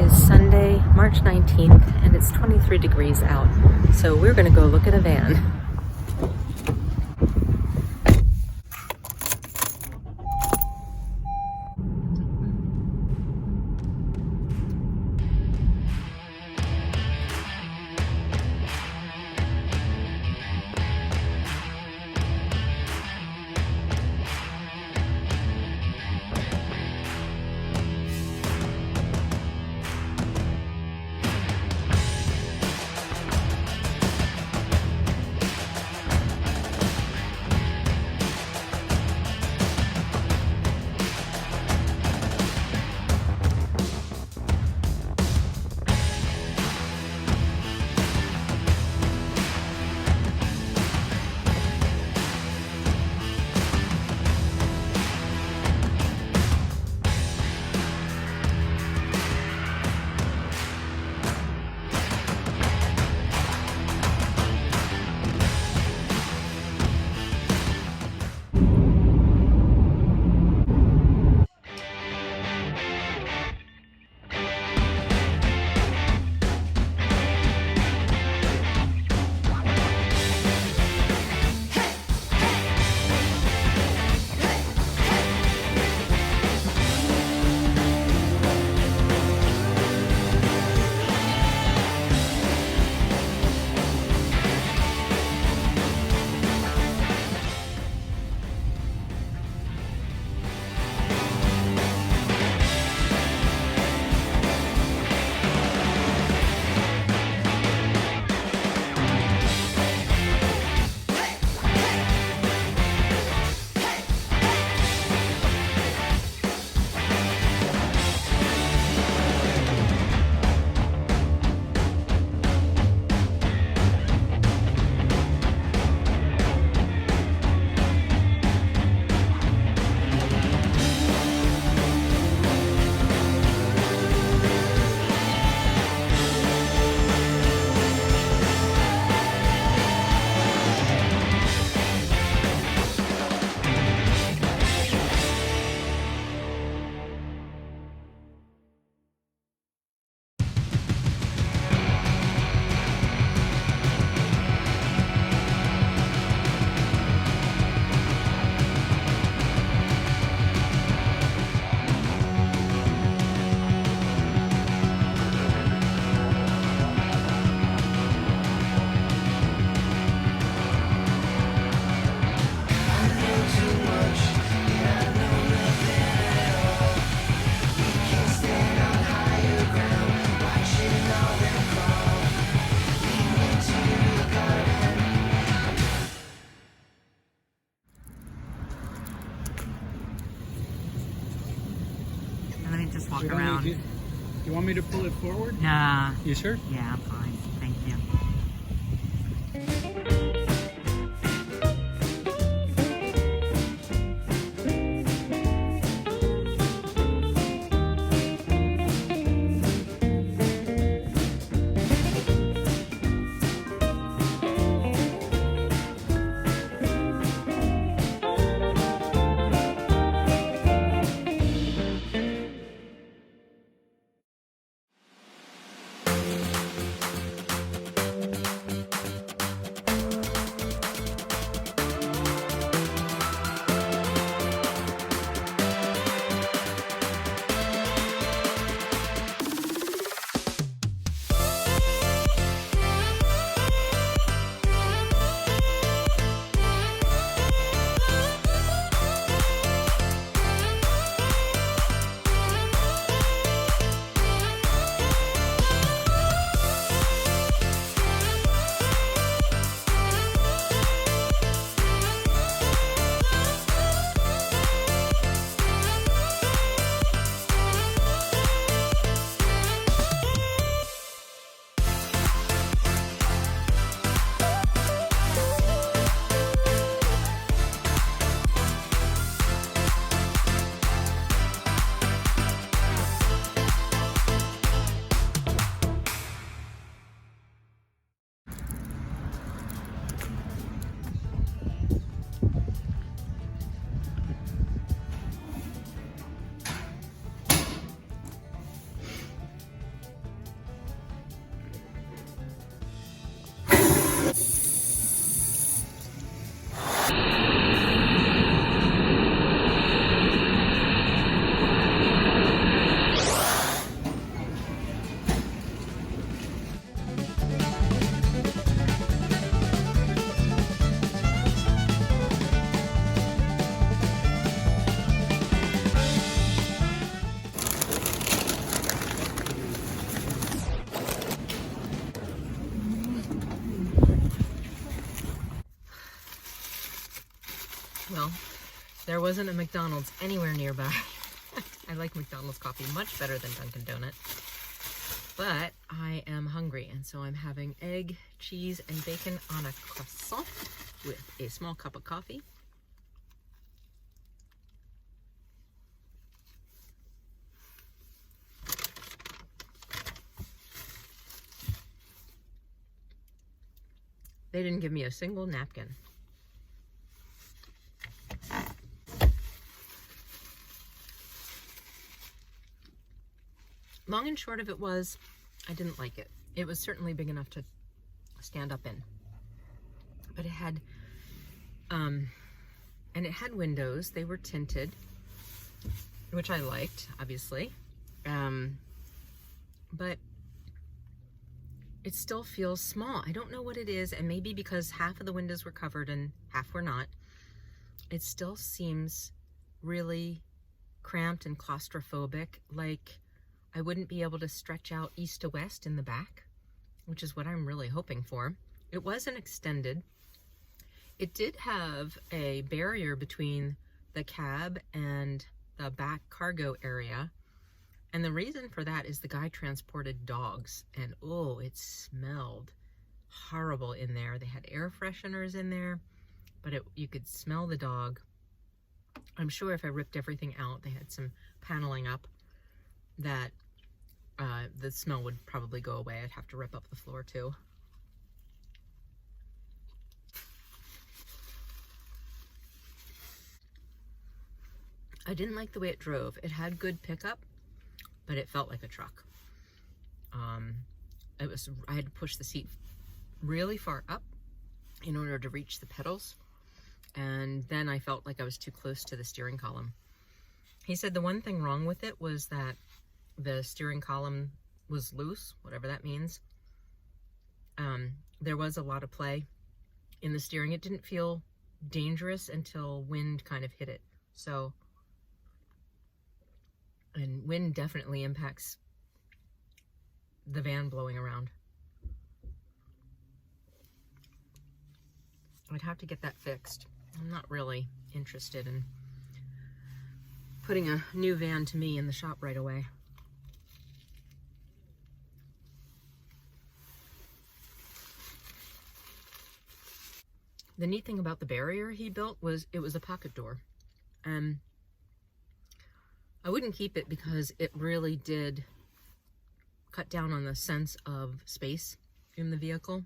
is Sunday, March 19th, and it's 23 degrees out. So we're going to go look at a van. Let me just walk around. Do you want me to pull it forward? Nah. You sure? Yeah, I'm fine. Thank you. wasn't a McDonald's anywhere nearby. I like McDonald's coffee much better than Dunkin' Donuts. But I am hungry, and so I'm having egg, cheese, and bacon on a croissant with a small cup of coffee. They didn't give me a single napkin. Long and short of it was, I didn't like it. It was certainly big enough to stand up in. But it had, and it had windows. They were tinted, which I liked, obviously. But it still feels small. I don't know what it is, and maybe because half of the windows were covered and half were not, it still seems really cramped and claustrophobic, like I wouldn't be able to stretch out east to west in the back, which is what I'm really hoping for. It wasn't extended. It did have a barrier between the cab and the back cargo area. And the reason for that is the guy transported dogs, and oh, it smelled horrible in there. They had air fresheners in there, but you could smell the dog. I'm sure if I ripped everything out, they had some paneling up, that the smell would probably go away. I'd have to rip up the floor too. I didn't like the way it drove. It had good pickup, but it felt like a truck. I had to push the seat really far up in order to reach the pedals, and then I felt like I was too close to the steering column. He said the one thing wrong with it was that the steering column was loose, whatever that means. There was a lot of play in the steering. It didn't feel dangerous until wind kind of hit it. So, and wind definitely impacts the van blowing around. I'd have to get that fixed. I'm not really interested in putting a new van to me in the shop right away. The neat thing about the barrier he built was it was a pocket door. And I wouldn't keep it because it really did cut down on the sense of space in the vehicle.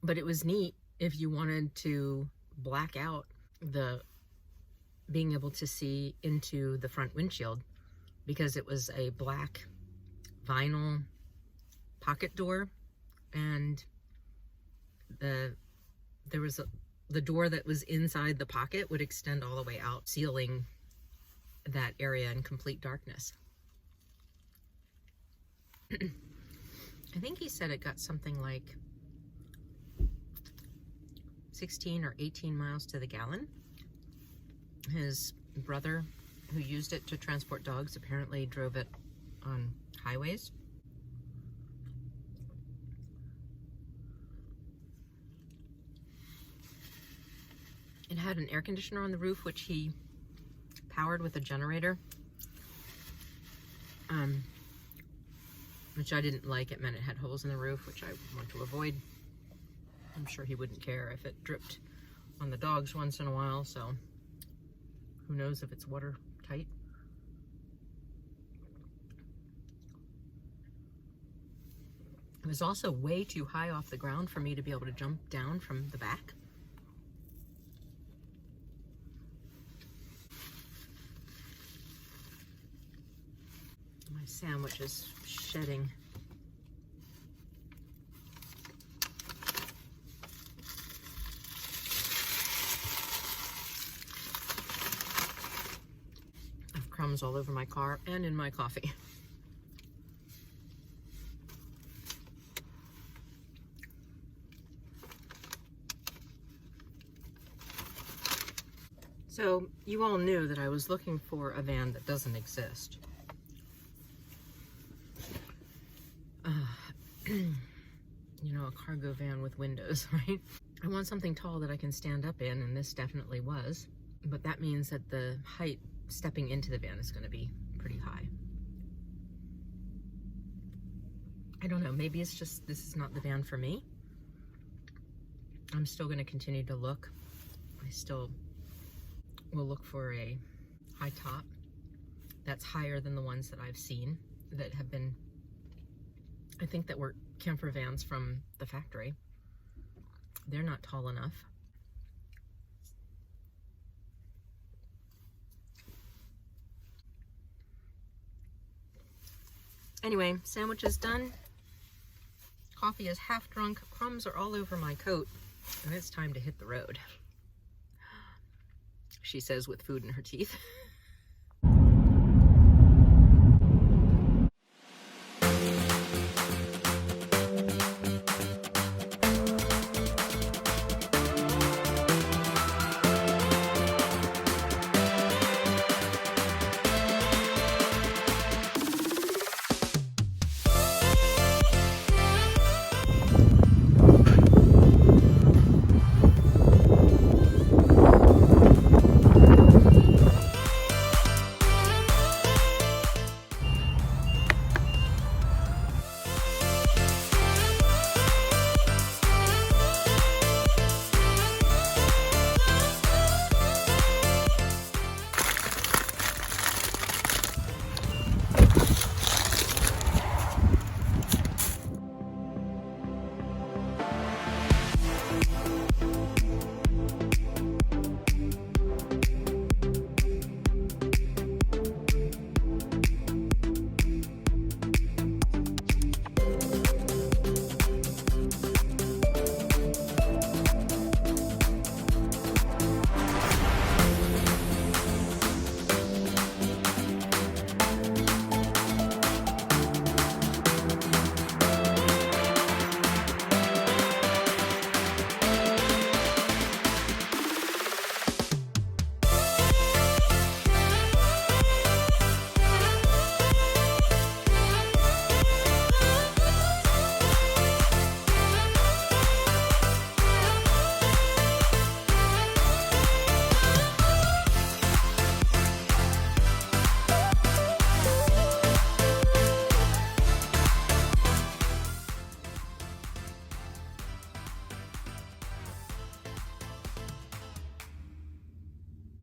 But it was neat if you wanted to black out the being able to see into the front windshield, because it was a black vinyl pocket door, and the door that was inside the pocket would extend all the way out, sealing that area in complete darkness. I think he said it got something like 16 or 18 miles to the gallon. His brother, who used it to transport dogs, apparently drove it on highways. It had an air conditioner on the roof, which he powered with a generator, which I didn't like. It meant it had holes in the roof, which I want to avoid. I'm sure he wouldn't care if it dripped on the dogs once in a while, so who knows if it's watertight. It was also way too high off the ground for me to be able to jump down from the back. My sandwich is shedding. I have crumbs all over my car and in my coffee. So you all knew that I was looking for a van that doesn't exist. You know, a cargo van with windows, right? I want something tall that I can stand up in, and this definitely was. but that means that the height stepping into the van is going to be pretty high. I don't know, maybe it's just this is not the van for me. I'm still going to continue to look. I still will look for a high top that's higher than the ones that I've seen that have been, I think that were camper vans from the factory. They're not tall enough. Anyway, sandwich is done. Coffee is half drunk. Crumbs are all over my coat. And it's time to hit the road, she says with food in her teeth.